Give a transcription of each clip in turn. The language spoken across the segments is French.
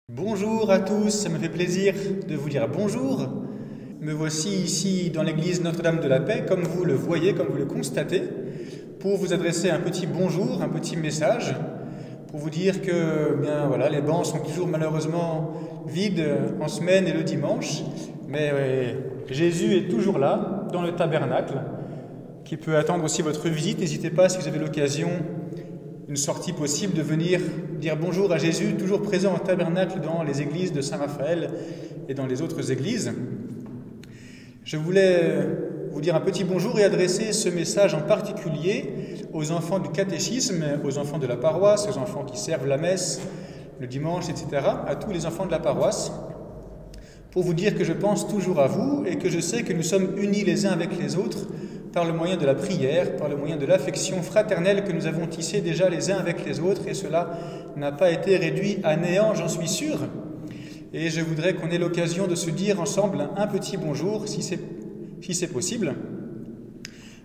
Bonjour à tous, ça me fait plaisir de vous dire bonjour. Me voici ici dans l'église Notre-Dame de la Paix, comme vous le voyez, comme vous le constatez, pour vous adresser un petit bonjour, un petit message, pour vous dire que bien voilà, les bancs sont toujours malheureusement vides en semaine et le dimanche, mais Jésus est toujours là, dans le tabernacle, qui peut attendre aussi votre visite. N'hésitez pas, si vous avez l'occasion, une sortie possible, de venir dire bonjour à Jésus, toujours présent au tabernacle dans les églises de Saint-Raphaël et dans les autres églises. Je voulais vous dire un petit bonjour et adresser ce message en particulier aux enfants du catéchisme, aux enfants de la paroisse, aux enfants qui servent la messe le dimanche, etc., à tous les enfants de la paroisse, pour vous dire que je pense toujours à vous et que je sais que nous sommes unis les uns avec les autres par le moyen de la prière, par le moyen de l'affection fraternelle que nous avons tissée déjà les uns avec les autres, et cela n'a pas été réduit à néant, j'en suis sûr. Et je voudrais qu'on ait l'occasion de se dire ensemble un petit bonjour, si c'est possible,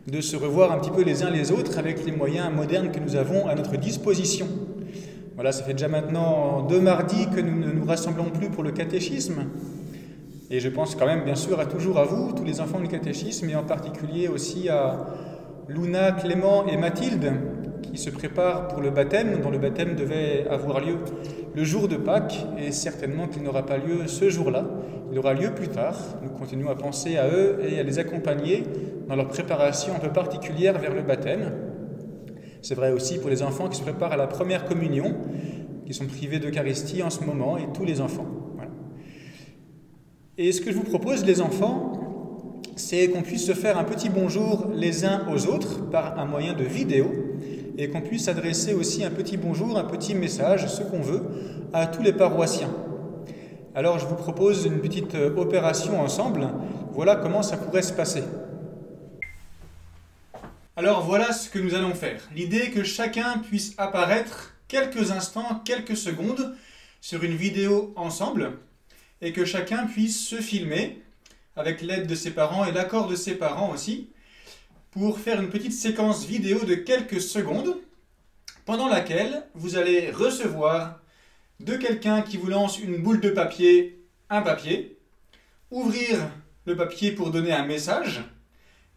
de se revoir un petit peu les uns les autres avec les moyens modernes que nous avons à notre disposition. Voilà, ça fait déjà maintenant 2 mardis que nous ne nous rassemblons plus pour le catéchisme. Et je pense quand même, bien sûr, toujours à vous, tous les enfants du catéchisme, et en particulier aussi à Luna, Clément et Mathilde, qui se préparent pour le baptême, dont le baptême devait avoir lieu le jour de Pâques, et certainement qu'il n'aura pas lieu ce jour-là, il aura lieu plus tard. Nous continuons à penser à eux et à les accompagner dans leur préparation un peu particulière vers le baptême. C'est vrai aussi pour les enfants qui se préparent à la première communion, qui sont privés d'Eucharistie en ce moment, et tous les enfants. Et ce que je vous propose, les enfants, c'est qu'on puisse se faire un petit bonjour les uns aux autres par un moyen de vidéo, et qu'on puisse adresser aussi un petit bonjour, un petit message, ce qu'on veut, à tous les paroissiens. Alors je vous propose une petite opération ensemble. Voilà comment ça pourrait se passer. Alors voilà ce que nous allons faire. L'idée est que chacun puisse apparaître quelques instants, quelques secondes sur une vidéo ensemble, et que chacun puisse se filmer avec l'aide de ses parents et l'accord de ses parents aussi, pour faire une petite séquence vidéo de quelques secondes, pendant laquelle vous allez recevoir de quelqu'un qui vous lance une boule de papier, un papier, ouvrir le papier pour donner un message,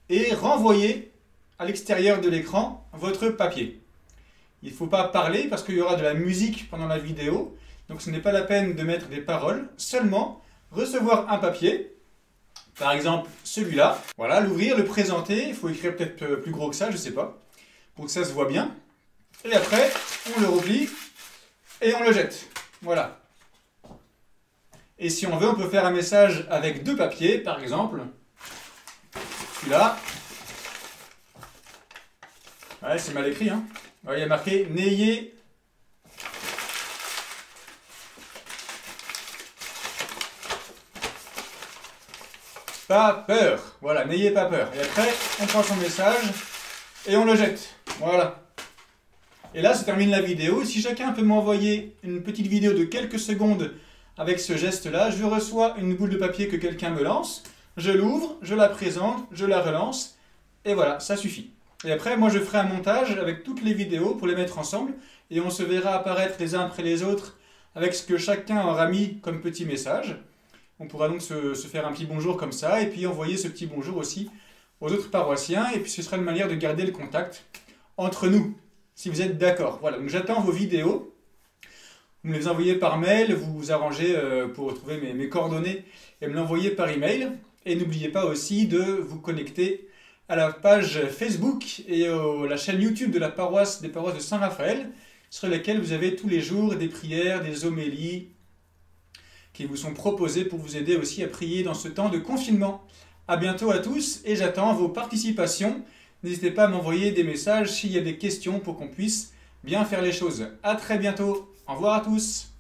et renvoyer à l'extérieur de l'écran votre papier. Il ne faut pas parler parce qu'il y aura de la musique pendant la vidéo, donc ce n'est pas la peine de mettre des paroles, seulement recevoir un papier, par exemple celui-là, voilà, l'ouvrir, le présenter, il faut écrire peut-être plus gros que ça, je ne sais pas, pour que ça se voit bien, et après on le replie et on le jette, voilà. Et si on veut, on peut faire un message avec 2 papiers, par exemple, celui-là, ouais, c'est mal écrit, hein. Ouais, il y a marqué « N'ayez pas peur ». Voilà, n'ayez pas peur. Et après, on prend son message et on le jette. Voilà. Et là, ça termine la vidéo. Si chacun peut m'envoyer une petite vidéo de quelques secondes avec ce geste-là, je reçois une boule de papier que quelqu'un me lance, je l'ouvre, je la présente, je la relance, et voilà, ça suffit. Et après, moi, je ferai un montage avec toutes les vidéos pour les mettre ensemble, et on se verra apparaître les uns après les autres avec ce que chacun aura mis comme petit message. On pourra donc se faire un petit bonjour comme ça, et puis envoyer ce petit bonjour aussi aux autres paroissiens, et puis ce sera une manière de garder le contact entre nous, si vous êtes d'accord. Voilà, donc j'attends vos vidéos. Vous me les envoyez par mail, vous vous arrangez pour retrouver mes coordonnées, et me l'envoyer par email. Et n'oubliez pas aussi de vous connecter à la page Facebook et la chaîne YouTube de la paroisse des paroisses de Saint-Raphaël, sur lesquelles vous avez tous les jours des prières, des homélies qui vous sont proposées pour vous aider aussi à prier dans ce temps de confinement. À bientôt à tous, et j'attends vos participations. N'hésitez pas à m'envoyer des messages s'il y a des questions pour qu'on puisse bien faire les choses. À très bientôt. Au revoir à tous.